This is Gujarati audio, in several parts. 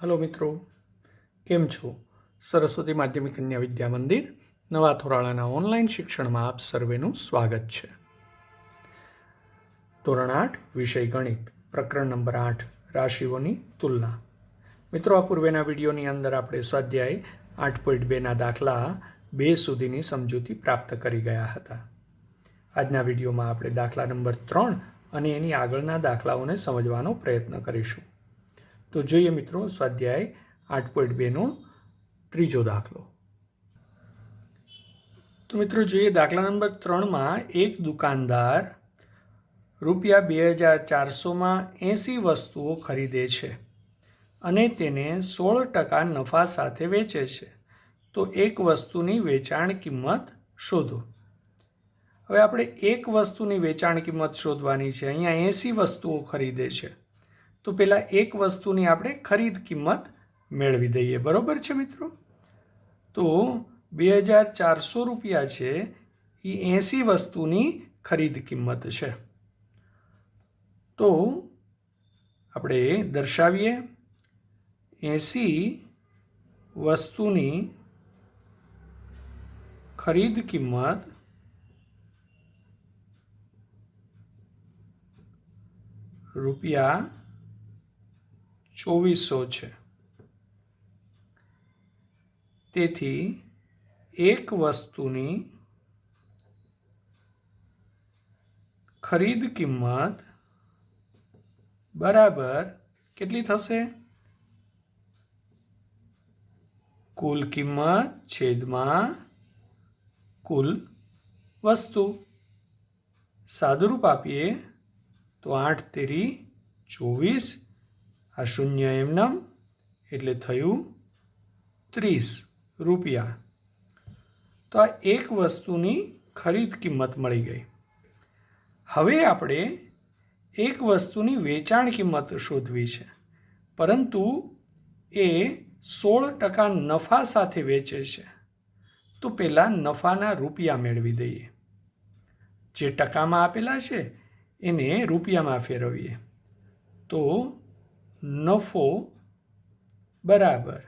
હલો મિત્રો, કેમ છો? સરસ્વતી માધ્યમિક કન્યા વિદ્યા મંદિર નવા થોરાળાના ઓનલાઈન શિક્ષણમાં આપ સર્વેનું સ્વાગત છે. ધોરણ 8 વિષય ગણિત, પ્રકરણ નંબર 8 રાશિઓની તુલના. મિત્રો, આ પૂર્વેના વિડીયોની અંદર આપણે સ્વાધ્યાય 8.2ના દાખલા 2 સુધીની સમજૂતી પ્રાપ્ત કરી ગયા હતા. આજના વિડીયોમાં આપણે દાખલા નંબર 3 અને એની આગળના દાખલાઓને સમજવાનો પ્રયત્ન કરીશું. તો જોઈએ મિત્રો, સ્વાધ્યાય 8.2નો ત્રીજો દાખલો. તો મિત્રો જોઈએ, દાખલા નંબર 3માં એક દુકાનદાર ₹2400માં 80 વસ્તુઓ ખરીદે છે અને તેને 16% નફા સાથે વેચે છે. તો એક વસ્તુની વેચાણ કિંમત શોધો. હવે આપણે એક વસ્તુની વેચાણ કિંમત શોધવાની છે. અહીંયા 80 વસ્તુઓ ખરીદે છે, તો પહેલાં એક વસ્તુની આપણે ખરીદ કિંમત મેળવી દઈએ. બરાબર છે મિત્રો? તો ₹2400 છે એ 80 વસ્તુની ખરીદ કિંમત છે. તો આપણે દર્શાવીએ, 80 વસ્તુની ખરીદ કિંમત ₹2400 છે. તેથી એક વસ્તુની ખરીદ કિંમત બરાબર કેટલી થશે? કુલ કિંમત છેદમાં કુલ વસ્તુ. સાદુરૂપ આપીએ તો 8 તેરી 24, આ શૂન્ય એમનેમ, એટલે થયું ₹30. તો આ એક વસ્તુની ખરીદ કિંમત મળી ગઈ. હવે આપણે એક વસ્તુની વેચાણ કિંમત શોધવી છે, પરંતુ એ 16% નફા સાથે વેચે છે. તો પહેલાં નફાના રૂપિયા મેળવી દઈએ. જે ટકામાં આપેલા છે એને રૂપિયામાં ફેરવીએ. તો નફો બરાબર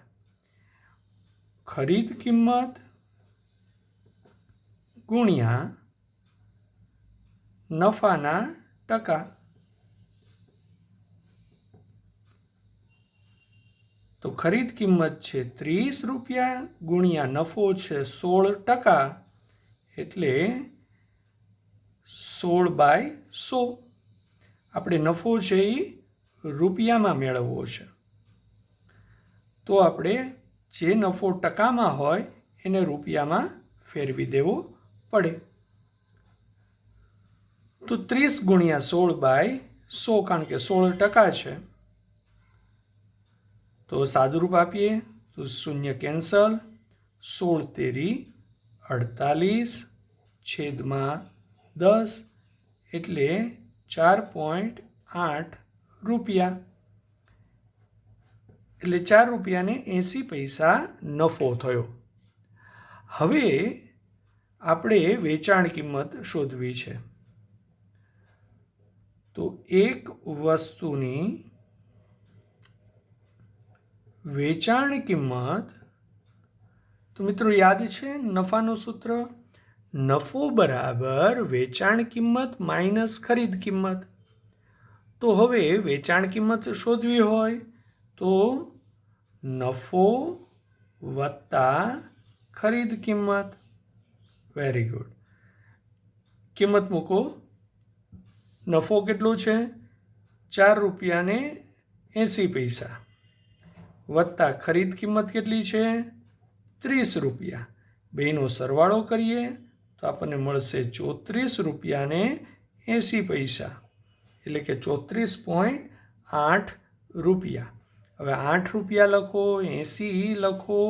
ખરીદ કિંમત ગુણ્યા નફાના ટકા. તો ખરીદ કિંમત છે ₹30 ગુણ્યા નફો છે 16%, એટલે 16/100. આપણે નફો છે એ રૂપિયામાં મેળવવો છે. તો આપણે જે નફો ટકામાં હોય એને રૂપિયામાં ફેરવી દેવો પડે. તો 30 ગુણ્યા 16/100, કારણ કે 16% છે. તો સાદુરૂપ આપીએ તો શૂન્ય કેન્સલ. 16 તેરી 48 છેદમાં 10, એટલે ₹4.8. એટલે ₹4.80 નફો થયો. હવે આપણે વેચાણ કિંમત શોધવી છે. તો એક વસ્તુની વેચાણ કિંમત, તો મિત્રો યાદ છે નફાનું સૂત્ર, નફો બરાબર વેચાણ કિંમત માઇનસ ખરીદ કિંમત. તો હવે વેચાણ કિંમત શોધવી હોય તો નફો વત્તા ખરીદ કિંમત. Very good. કિંમત મૂકો. નફો કેટલો છે? ₹4.80 વત્તા ખરીદ કિંમત કેટલી છે? ₹30. બેનો સરવાળો કરીએ તો આપણને મળશે ₹34.80, એટલે કે ₹34.8. હવે ₹8 લખો, 80 લખો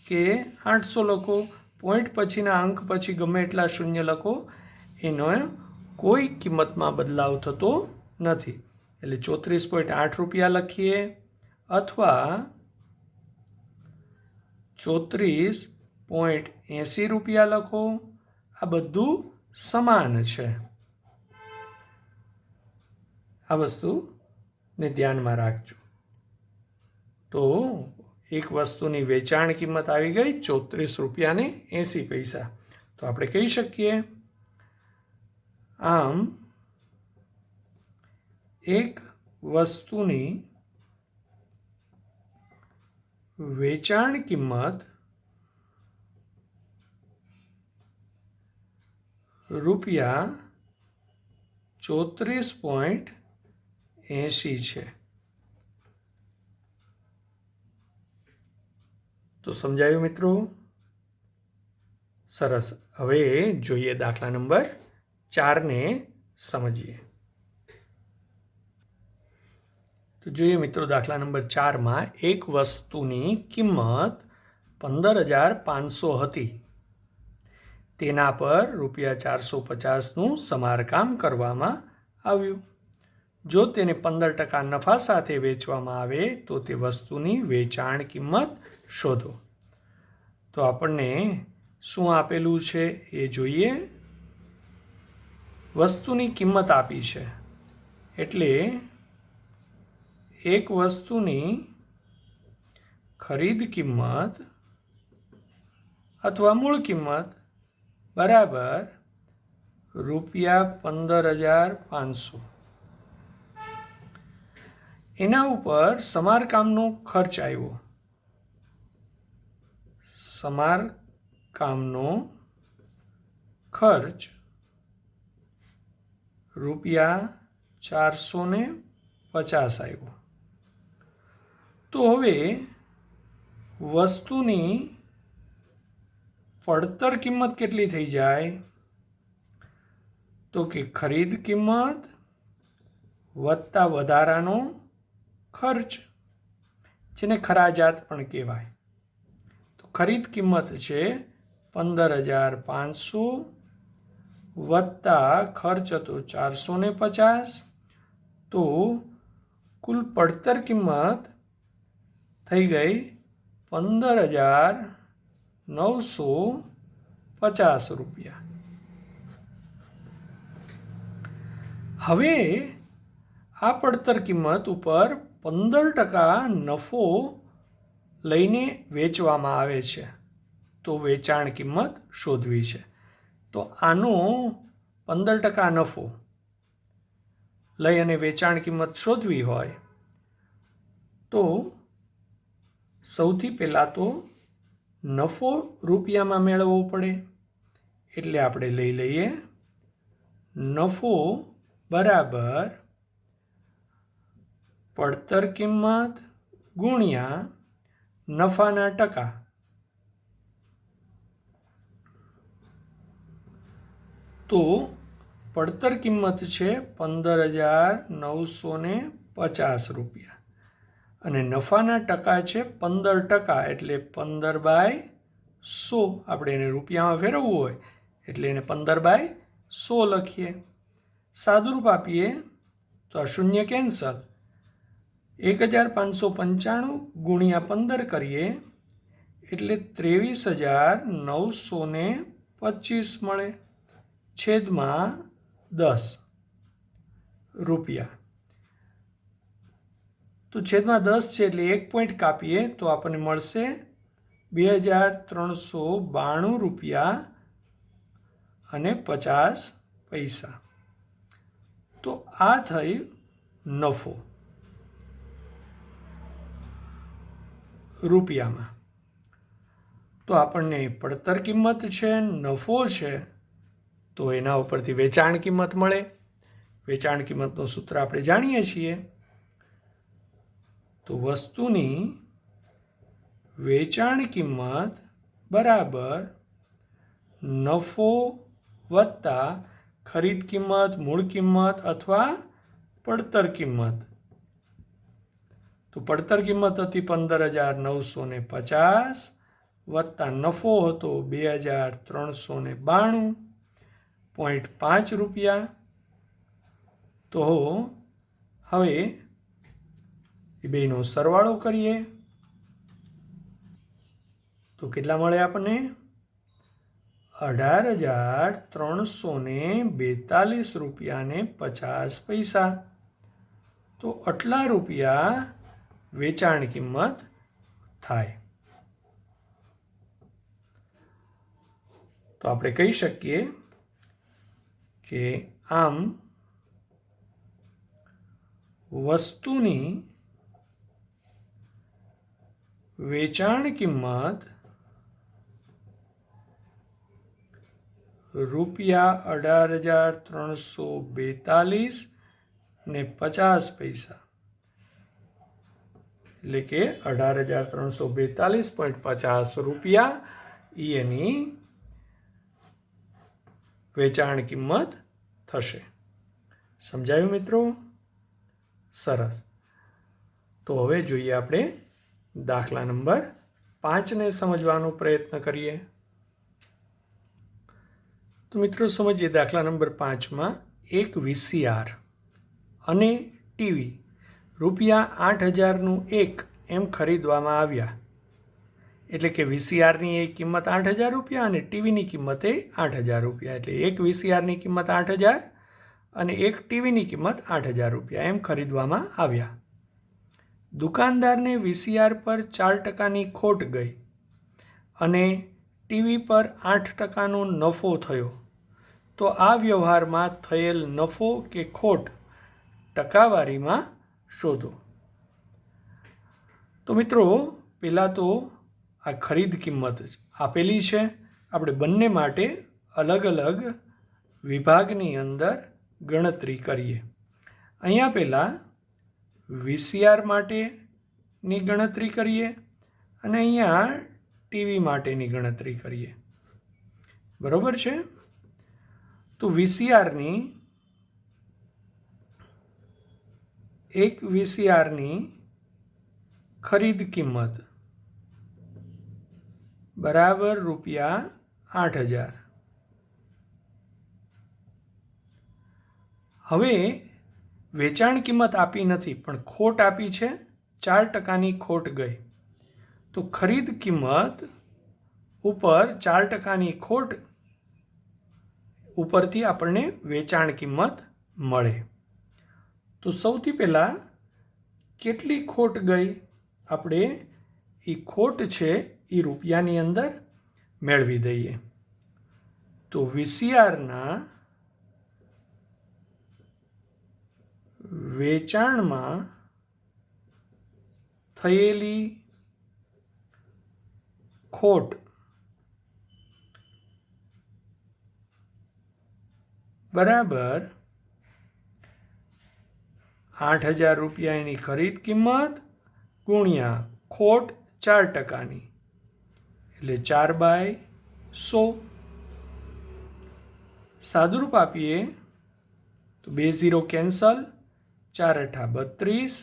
કે 800 લખો, પોઈન્ટ પછીના અંક પછી ગમે એટલા શૂન્ય લખો, એનો કોઈ કિંમતમાં બદલાવ થતો નથી. એટલે ₹34.8 લખીએ અથવા ₹34.80 લખો. આ બધું સમાન છે. આ વસ્તુને ધ્યાનમાં રાખજો. તો એક વસ્તુની વેચાણ કિંમત આવી ગઈ 34 રૂપિયા ને 80 પૈસા. તો આપણે કહી શકીએ આમ એક વસ્તુની વેચાણ કિંમત રૂપિયા 34.80 છે. તો સમજાયું મિત્રો? સરસ. હવે જોઈએ દાખલા નંબર 4ને સમજીએ. તો જોઈએ મિત્રો, દાખલા નંબર 4માં એક વસ્તુની કિંમત 15,500 હતી. તેના પર રૂપિયા 450નું સમારકામ કરવામાં આવ્યું. જો તેને 15% નફા સાથે વેચવામાં આવે તો તે વસ્તુની વેચાણ કિંમત શોધો. તો આપણને શું આપેલું છે એ જોઈએ. વસ્તુની કિંમત આપી છે એટલે એક વસ્તુની ખરીદ કિંમત અથવા મૂળ કિંમત બરાબર રૂપિયા 15,500. એના ઉપર સમારકામનો ખર્ચ આવ્યો. સમારકામનો ખર્ચ રૂપિયા 450 આવ્યો. તો હવે વસ્તુની પડતર કિંમત કેટલી થઈ જાય? તો કે ખરીદ કિંમત વત્તા વધારાનો ખર્ચ, જેને ખરાજાત પણ કહેવાય. તો ખરીદ કિંમત છે 15,500 વત્તા ખર્ચ હતો 450. તો કુલ પડતર કિંમત થઈ ગઈ 15,950 રૂપિયા. હવે આ પડતર કિંમત ઉપર 15% નફો લઈને વેચવામાં આવે છે. તો વેચાણ કિંમત શોધવી છે. તો આનો 15% નફો લઈ અને વેચાણ કિંમત શોધવી હોય તો સૌથી પહેલાં તો નફો રૂપિયામાં મેળવવો પડે. એટલે આપણે લઈ લઈએ નફો બરાબર પડતર કિંમત ગુણ્યા નફાના ટકા. તો પડતર કિંમત છે 15,950 રૂપિયા અને નફાના ટકા છે 15%. એટલે 15/100. આપણે એને રૂપિયામાં ફેરવવું હોય એટલે એને 15/100 લખીએ. સાદુરૂપ આપીએ તો આ શૂન્ય કેન્સલ. 1,595 ગુણ્યા 15 કરીએ એટલે 23,925 મળે. છેદમાં 10 રૂપિયા. તો છેદમાં 10 છે એટલે 1 પોઈન્ટ કાપીએ તો આપણને મળશે 2,392 રૂપિયા અને 50 પૈસા. તો આ થઈ નફો રૂપિયામાં. તો આપણને પડતર કિંમત છે, નફો છે, તો એના ઉપરથી વેચાણ કિંમત મળે. વેચાણ કિંમતનું સૂત્ર આપણે જાણીએ છીએ. તો વસ્તુની વેચાણ કિંમત બરાબર નફો વત્તા ખરીદ કિંમત, મૂળ કિંમત અથવા પડતર કિંમત. તો પડતર કિંમત હતી 15,950 વત્તા નફો હતો 2,392.5 રૂપિયા. તો હવે એ બેનો સરવાળો કરીએ તો કેટલા મળે આપણને? 18,342 રૂપિયા ને 50 પૈસા. તો આટલા રૂપિયા વેચાણ કિંમત થાય. તો આપણે કહી શકીએ કે આમ વસ્તુની વેચાણ કિંમત ₹18,342.50 એટલે કે 18,342.50 રૂપિયા એની વેચાણ કિંમત થશે. સમજાયું મિત્રો? સરસ. તો હવે જોઈએ આપણે દાખલા નંબર 5ને સમજવાનો પ્રયત્ન કરીએ. તો મિત્રો સમજીએ દાખલા નંબર 5માં એક VCR અને ટીવી ₹8,000નું એક એમ ખરીદવામાં આવ્યા. એટલે કે VCRની એક કિંમત ₹8,000 અને ટીવીની કિંમતે ₹8,000. એટલે એક VCRની કિંમત 8,000 અને એક ટીવીની કિંમત ₹8,000 એમ ખરીદવામાં આવ્યા. દુકાનદારને VCR પર 4%ની ખોટ ગઈ અને ટીવી પર 8%નો નફો થયો. તો આ વ્યવહારમાં થયેલ નફો કે ખોટ ટકાવારીમાં શોધો. તો મિત્રો પહેલાં તો આ ખરીદ કિંમત આપેલી છે. આપણે બંને માટે અલગ અલગ વિભાગની અંદર ગણતરી કરીએ. અહીંયા પહેલાં VCR માટેની ગણતરી કરીએ અને અહીંયા ટીવી માટેની ગણતરી કરીએ. બરાબર છે? તો VCRની એક VCRની ખરીદ કિંમત બરાબર ₹8,000. હવે વેચાણ કિંમત આપી નથી પણ ખોટ આપી છે. 4%ની ખોટ ગઈ. તો ખરીદ કિંમત ઉપર 4%ની ખોટ ઉપરથી આપણને વેચાણ કિંમત મળે. તો સૌથી પહેલાં કેટલી ખોટ ગઈ આપણે એ ખોટ છે એ રૂપિયાની અંદર મેળવી દઈએ. તો VCRના વેચાણમાં થયેલી ખોટ બરાબર ₹8,000 એની ખરીદ કિંમત ગુણ્યા ખોટ 4%ની એટલે 4/100. સાદુરૂપ આપીએ તો 2 0 કેન્સલ, 4 × 32,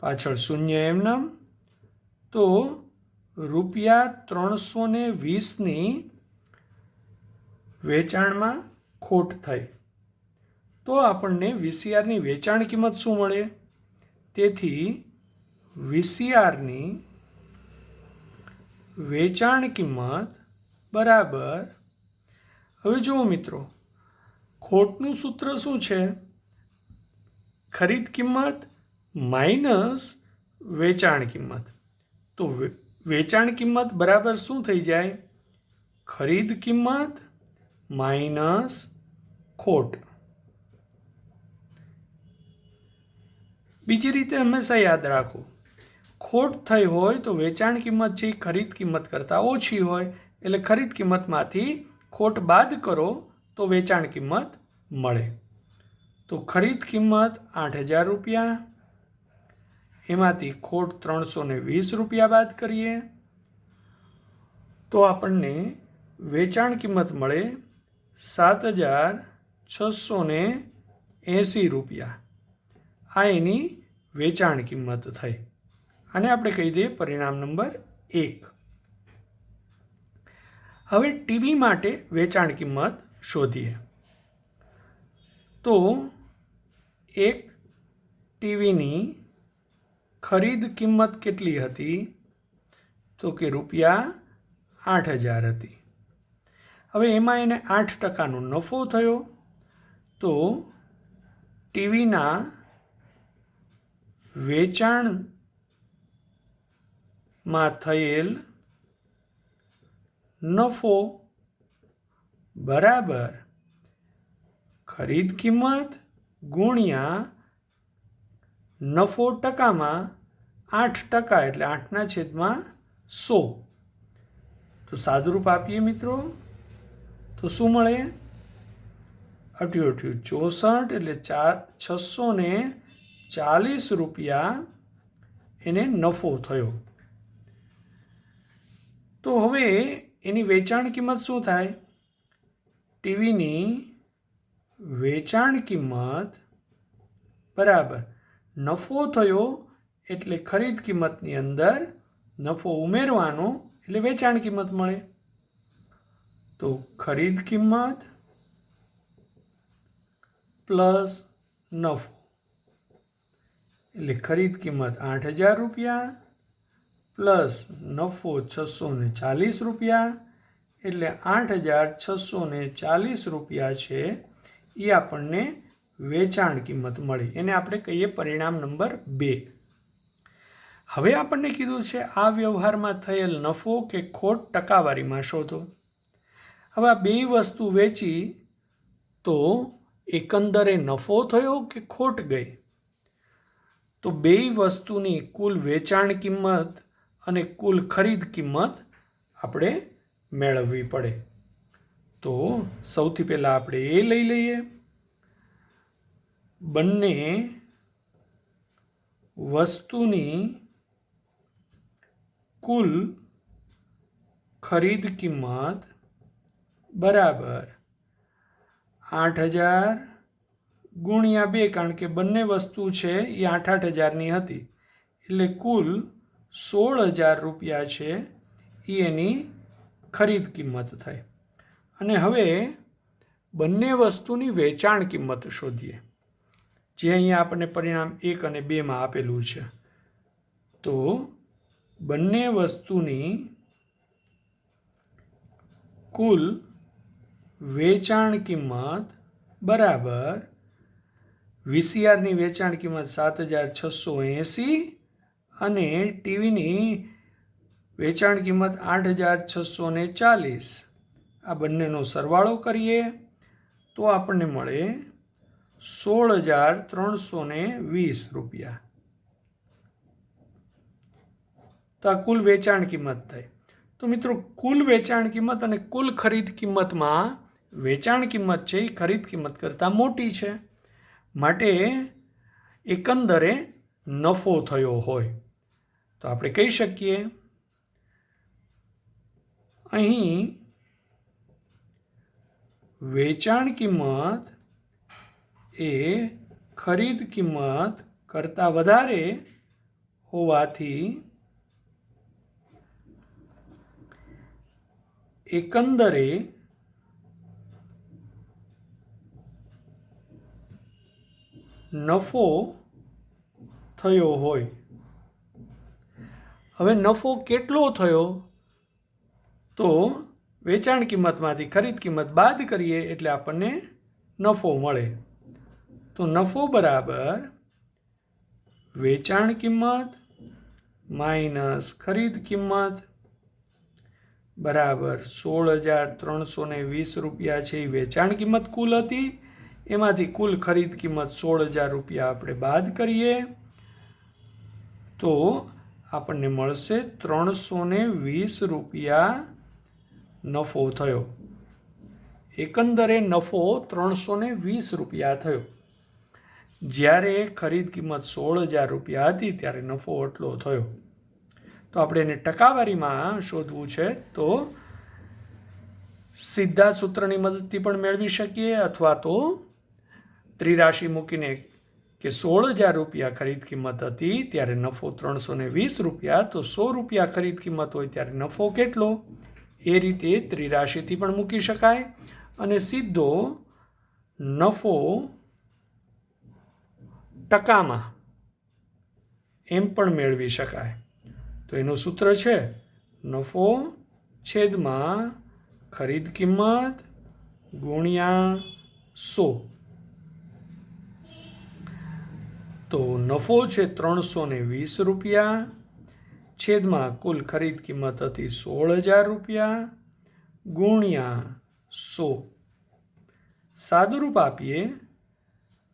પાછળ શૂન્ય એમનેમ. તો ₹320ની વેચાણમાં ખોટ થઈ. તો આપણને VCRની વેચાણ કિંમત શું મળે? તેથી VCRની વેચાણ કિંમત બરાબર, હવે જુઓ મિત્રો, ખોટનું સૂત્ર શું છે? ખરીદ કિંમત માઇનસ વેચાણ કિંમત. તો વેચાણ કિંમત બરાબર શું થઈ જાય? ખરીદ કિંમત માઇનસ ખોટ. બીજી રીતે હંમેશા યાદ રાખો, ખોટ થઈ હોય તો વેચાણ કિંમત છે ખરીદ કિંમત કરતાં ઓછી હોય. એટલે ખરીદ કિંમતમાંથી ખોટ બાદ કરો તો વેચાણ કિંમત મળે. તો ખરીદ કિંમત ₹8,000, એમાંથી ખોટ ₹320 બાદ કરીએ તો આપણને વેચાણ કિંમત મળે ₹7,680. આ એની વેચાણ કિંમત થઈ. આને આપણે કહી દઈએ પરિણામ નંબર 1. હવે ટીવી માટે વેચાણ કિંમત શોધીએ. તો એક ટીવીની ખરીદ કિંમત કેટલી હતી? તો કે ₹8,000 હતી. હવે એમાં એને 8%નો નફો થયો. તો ટીવીના વેચાણ માં થયેલ નફો બરાબર ખરીદ કિંમત ગુણ્યા નફો ટકામાં 8% એટલે 8/100. તો સાદુરૂપ આપીએ મિત્રો તો શું મળે? 8 64 એટલે 640 રૂપિયા એને નફો થયો. તો હવે એની વેચાણ કિંમત શું થાય? ટીવીની વેચાણ કિંમત બરાબર નફો થયો એટલે ખરીદ કિંમતની અંદર નફો ઉમેરવાનો એટલે વેચાણ કિંમત મળે. તો ખરીદ કિંમત પ્લસ નફો એટલે ખરીદ કિંમત 8000 રૂપિયા પ્લસ નફો 640 રૂપિયા એટલે 8640 રૂપિયા છે એ આપણને વેચાણ કિંમત મળી. એને આપણે કહીએ પરિણામ નંબર 2. હવે આપણને કીધું છે આ વ્યવહારમાં થયેલ નફો કે ખોટ ટકાવારીમાં શોધો. હવે આ બે વસ્તુ વેચી તો એકંદરે નફો થયો કે ખોટ ગઈ? તો બે વસ્તુની કુલ વેચાણ કિંમત અને કુલ ખરીદ કિંમત આપણે મેળવવી પડે. તો સૌથી પહેલાં આપણે એ લઈ લઈએ. બંને વસ્તુની કુલ ખરીદ કિંમત બરાબર 8000 ગુણ્યા 2, કારણ કે બંને વસ્તુ છે એ 8,000ની હતી એટલે કુલ 16,000 રૂપિયા છે એ એની ખરીદ કિંમત થાય. અને હવે બંને વસ્તુની વેચાણ કિંમત શોધીએ, જે અહીંયા આપણને પરિણામ 1 અને 2માં આપેલું છે. તો બંને વસ્તુની કુલ વેચાણ કિંમત બરાબર વીસીઆરની વેચાણ કિંમત 7,680 અને ટીવીની વેચાણ કિંમત 8,640. આ બંનેનો સરવાળો કરીએ તો આપણને મળે 16,320 રૂપિયા. તો આ કુલ વેચાણ કિંમત થાય. તો મિત્રો કુલ વેચાણ કિંમત અને કુલ ખરીદ કિંમતમાં વેચાણ કિંમત છે એ ખરીદ કિંમત કરતાં મોટી છે, માટે એકંદરે નફો થયો હોય. તો આપણે કહી શકીએ અહીં વેચાણ કિંમત એ ખરીદ કિંમત કરતાં વધારે હોવાથી એકંદરે નફો થયો હોય. હવે નફો કેટલો થયો? તો વેચાણ કિંમતમાંથી ખરીદ કિંમત બાદ કરીએ એટલે આપણને નફો મળે. તો નફો બરાબર વેચાણ કિંમત માઇનસ ખરીદ કિંમત બરાબર 16,320 રૂપિયા છે એ વેચાણ કિંમત કુલ હતી, એમાંથી કુલ ખરીદ કિંમત 16,000 રૂપિયા આપણે બાદ કરીએ તો આપણને મળશે 320 રૂપિયા નફો થયો. એકંદરે નફો 320 રૂપિયા થયો. જ્યારે ખરીદ કિંમત 16,000 રૂપિયા હતી ત્યારે નફો એટલો થયો. તો આપણે એને ટકાવારીમાં શોધવું છે તો સીધા સૂત્રની મદદથી પણ મેળવી શકીએ, અથવા તો ત્રિરાશિ મૂકીને કે 16,000 રૂપિયા ખરીદ કિંમત હતી ત્યારે નફો 320 રૂપિયા, તો 100 રૂપિયા ખરીદ કિંમત હોય ત્યારે નફો કેટલો, એ રીતે ત્રિરાશિથી પણ મૂકી શકાય અને સીધો નફો ટકામાં એમ પણ મેળવી શકાય. તો એનું સૂત્ર છે નફો છેદમાં ખરીદ કિંમત ગુણ્યા 100. તો નફો છે 320 રૂપિયા છેદમાં કુલ ખરીદ કિંમત હતી 16,000 રૂપિયા ગુણ્યા 100. સાદુરૂપ આપીએ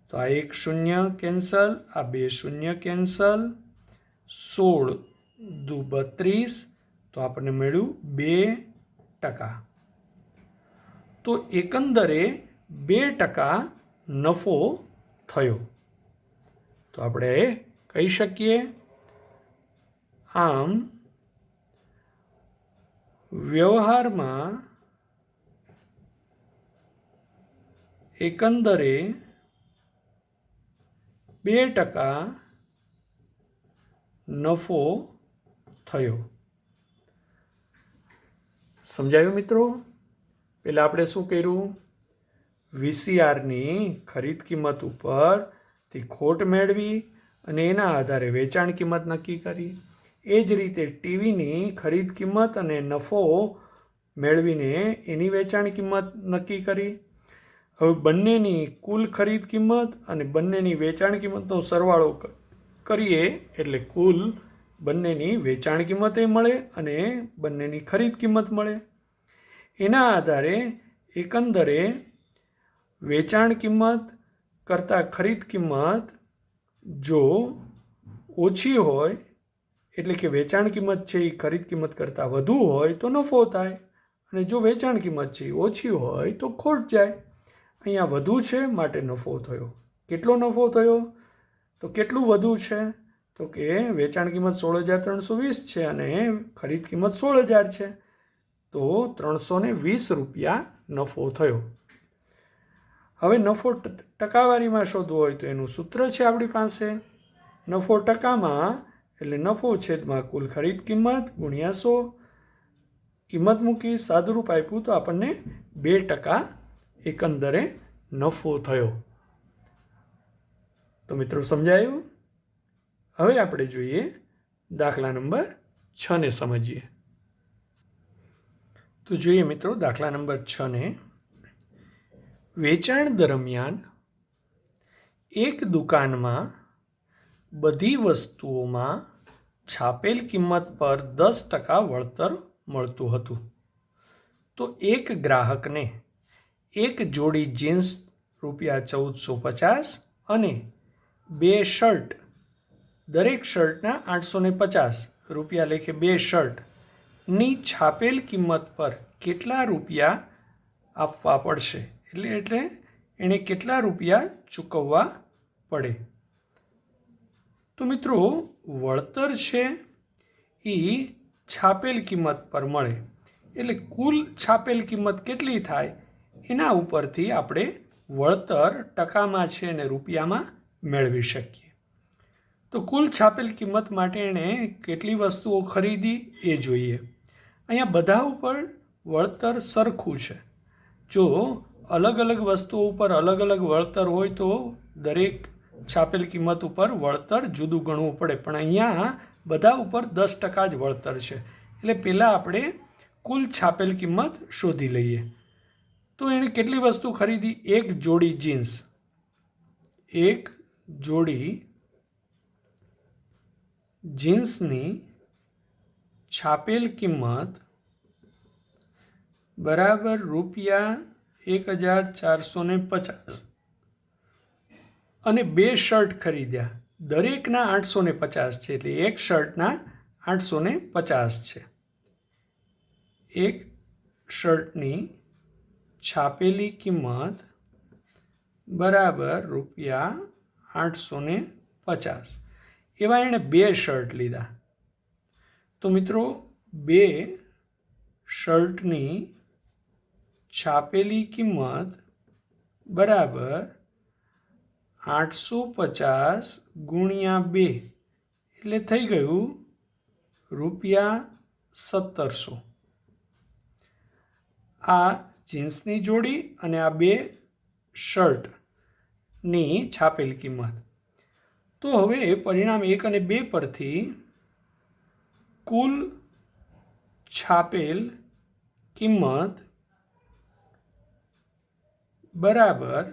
તો આ 1 શૂન્ય કેન્સલ, આ 2 શૂન્ય કેન્સલ, 16 દુ 32, તો આપણને મળ્યું 2%. તો એકંદરે 2% નફો થયો. તો આપણે કહી શકીએ આમ વ્યવહારમાં એકંદરે 2% નફો થયો. સમજાયું મિત્રો? પહેલાં આપણે શું કર્યું? વીસીઆરની ખરીદ કિંમત ઉપરથી ખોટ મેળવી અને એના આધારે વેચાણ કિંમત નક્કી કરી. એ જ રીતે ટીવીની ખરીદ કિંમત અને નફો મેળવીને એની વેચાણ કિંમત નક્કી કરી. હવે બંનેની કુલ ખરીદ કિંમત અને બંનેની વેચાણ કિંમતનો સરવાળો કરીએ એટલે કુલ બંનેની વેચાણ કિંમતે મળે અને બંનેની ખરીદ કિંમત મળે. એના આધારે એકંદરે વેચાણ કિંમત કરતાં ખરીદ કિંમત જો ઓછી હોય એટલે કે વેચાણ કિંમત છે એ ખરીદ કિંમત કરતાં વધુ હોય તો નફો થાય અને જો વેચાણ કિંમત છે એ ઓછી હોય તો ખોટ જાય. અહીંયા વધુ છે માટે નફો થયો. કેટલો નફો થયો? તો કેટલું વધુ છે? તો કે વેચાણ કિંમત 16,320 છે અને ખરીદ કિંમત 16,000 છે, તો 320 રૂપિયા નફો થયો. હવે નફો ટકાવારીમાં શોધવો હોય તો એનું સૂત્ર છે આપણી પાસે. નફો ટકામાં એટલે નફો છેદમાં કુલ ખરીદ કિંમત ગુણ્યા 100. કિંમત મૂકી સાદુરૂપ આપ્યું તો આપણને 2% એકંદરે નફો થયો. તો મિત્રો સમજાયું? હવે આપણે જોઈએ દાખલા નંબર 6 ને સમજીએ. તો જોઈએ મિત્રો દાખલા નંબર 6 ને. વેચાણ દરમિયાન એક દુકાનમાં બધી વસ્તુઓમાં છાપેલ કિંમત પર 10% વળતર મળતું હતું. તો એક ગ્રાહકને એક જોડી જીન્સ રૂપિયા 1450 અને 2 શર્ટ, દરેક શર્ટના 850 રૂપિયા લેખે 2 શર્ટની છાપેલ કિંમત પર કેટલા રૂપિયા આપવા પડશે? એટલે એણે કેટલા રૂપિયા ચૂકવવા પડે? તો મિત્રો વળતર છે એ છાપેલ કિંમત પર મળે એટલે કુલ છાપેલ કિંમત કેટલી થાય એના ઉપરથી આપણે વળતર ટકામાં છે અને રૂપિયામાં મેળવી શકીએ. તો કુલ છાપેલ કિંમત માટે એણે કેટલી વસ્તુઓ ખરીદી એ જોઈએ. અહીંયા બધા ઉપર વળતર સરખું છે. જો અલગ અલગ વસ્તુઓ ઉપર અલગ અલગ વળતર હોય તો દરેક છાપેલ કિંમત ઉપર વળતર જુદું ગણવું પડે, પણ અહીંયા બધા ઉપર 10% જ વળતર છે. એટલે પહેલાં આપણે કુલ છાપેલ કિંમત શોધી લઈએ. તો એણે કેટલી વસ્તુ ખરીદી? એક જોડી જીન્સ. એક જોડી જીન્સની છાપેલ કિંમત બરાબર રૂપિયા 1,450 અને 2 શર્ટ ખરીદ્યા. દરેકના 850 છે એટલે એક શર્ટના 850 છે. એક શર્ટની છાપેલી કિંમત બરાબર રૂપિયા 850. એવા એણે 2 શર્ટ લીધા. તો મિત્રો 2 શર્ટની છાપેલી કિંમત બરાબર 850 ગુણ્યા 2 એટલે થઈ ગયું રૂપિયા 1700. આ જીન્સની જોડી અને આ 2 શર્ટની છાપેલ કિંમત. તો હવે પરિણામ 1 અને 2 પરથી કુલ છાપેલ કિંમત બરાબર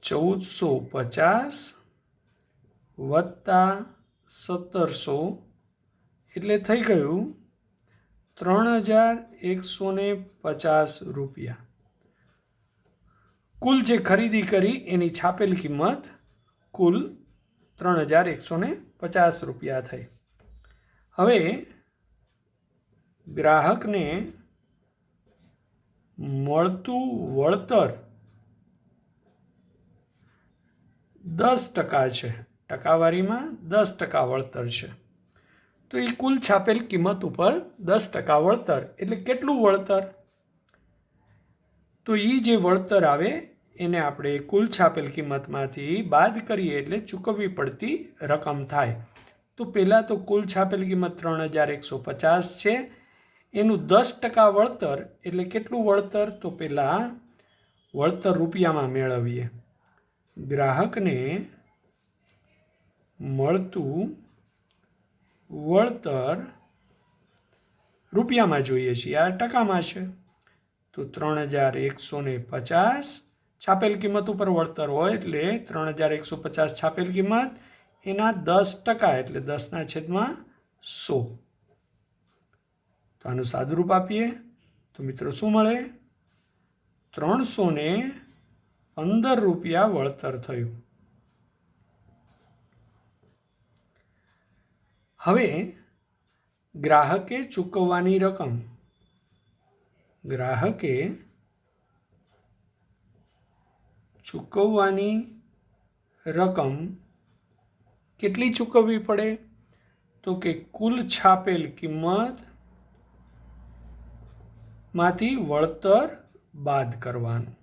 1450 વત્તા 1700 એટલે થઈ ગયું 3150 રૂપિયા. કુલ જે ખરીદી કરી એની છાપેલ કિંમત કુલ 3150 રૂપિયા થઈ. હવે ગ્રાહકને મળતું વળતર 10% છે, ટકાવારીમાં 10% વળતર છે. તો એ કુલ છાપેલ કિંમત ઉપર 10% વળતર એટલે કેટલું વળતર? તો એ જે વળતર આવે એને આપણે કુલ છાપેલ કિંમતમાંથી બાદ કરીએ એટલે ચૂકવવી પડતી રકમ થાય. તો પહેલાં તો કુલ છાપેલ કિંમત 3150 છે, એનું 10% વળતર એટલે કેટલું વળતર? તો પહેલાં વળતર રૂપિયામાં મેળવીએ. ગ્રાહકને મળતું વળતર રૂપિયામાં જોઈએ છીએ, આ ટકામાં છે. તો 3150 છાપેલ કિંમત ઉપર વળતર હોય એટલે 3150 છાપેલ કિંમત એના 10% એટલે 10/100. તો આનું સાદુરૂપ આપીએ તો મિત્રો શું મળે? 315 રૂપિયા વળતર થયું. હવે ગ્રાહકે ચૂકવવાની રકમ, ગ્રાહકે ચૂકવવાની રકમ કેટલી ચૂકવવી પડે? તો કે કુલ છાપેલ કિંમત માંથી વળતર બાદ કરવાનું.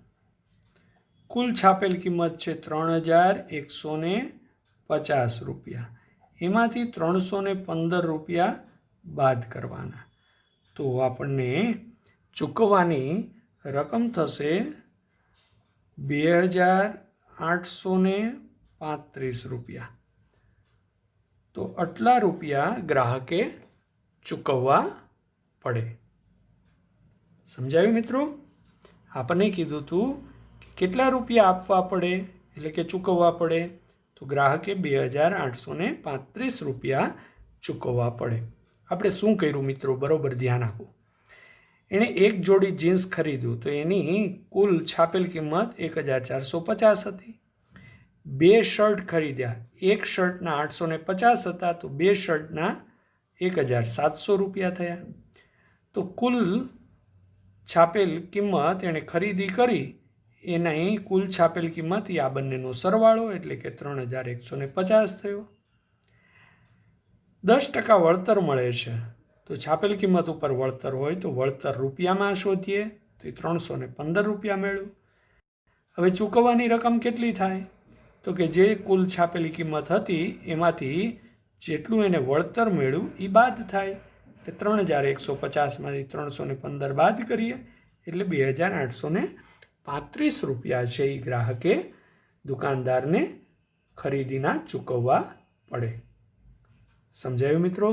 કુલ છાપેલ કિંમત છે 3150 રૂપિયા, એમાંથી 315 રૂપિયા બાદ કરવાના. તો આપણને ચૂકવવાની રકમ થશે 2835 રૂપિયા. તો આટલા રૂપિયા ગ્રાહકે ચૂકવવા પડે. સમજાયું મિત્રો? આપણને કીધું હતું કે કેટલા રૂપિયા આપવા પડે એટલે કે ચૂકવવા પડે. તો ગ્રાહકે 2835 રૂપિયા ચૂકવવા પડે. આપણે શું કર્યું મિત્રો? બરોબર ધ્યાન આપો. એણે એક જોડી જીન્સ ખરીદ્યું તો એની કુલ છાપેલ કિંમત 1450 હતી. 2 શર્ટ ખરીદ્યા, એક શર્ટના 850 હતા તો 2 શર્ટના 1700 રૂપિયા થયા. તો કુલ છાપેલ કિંમત એણે ખરીદી કરી એની કુલ છાપેલ કિંમત એ આ બંનેનો સરવાળો એટલે કે 3150 થયો. 10% વળતર મળે છે તો છાપેલ કિંમત ઉપર વળતર હોય તો વળતર રૂપિયામાં શોધીએ તો એ 315 રૂપિયા મેળવ્યું. હવે ચૂકવવાની રકમ કેટલી થાય? તો કે જે કુલ છાપેલી કિંમત હતી એમાંથી જેટલું એને વળતર મેળવ્યું એ બાદ થાય. એટલે 3150માંથી 315 બાદ કરીએ એટલે 2835 રૂપિયા છે એ ગ્રાહકે દુકાનદારને ખરીદીના ચૂકવવા પડે. સમજાયું મિત્રો?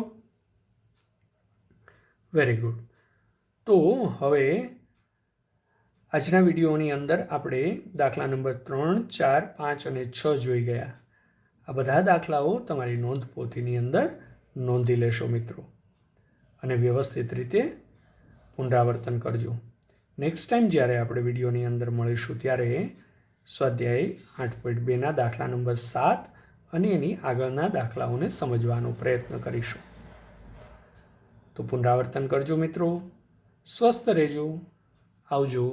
Very good. તો હવે આજના વિડીયોની અંદર આપણે દાખલા નંબર 3, 4, 5 અને 6 જોઈ ગયા. આ બધા દાખલાઓ તમારી નોંધપોથીની અંદર નોંધી લેશો મિત્રો અને વ્યવસ્થિત રીતે પુનરાવર્તન કરજો. નેક્સ્ટ ટાઈમ જ્યારે આપણે વિડીયોની અંદર મળીશું ત્યારે સ્વાધ્યાય 8.2ના દાખલા નંબર 7 અને એની આગળના દાખલાઓને સમજવાનો પ્રયત્ન કરીશું. તો પુનરાવર્તન કરજો મિત્રો. સ્વસ્થ રહેજો. આવજો.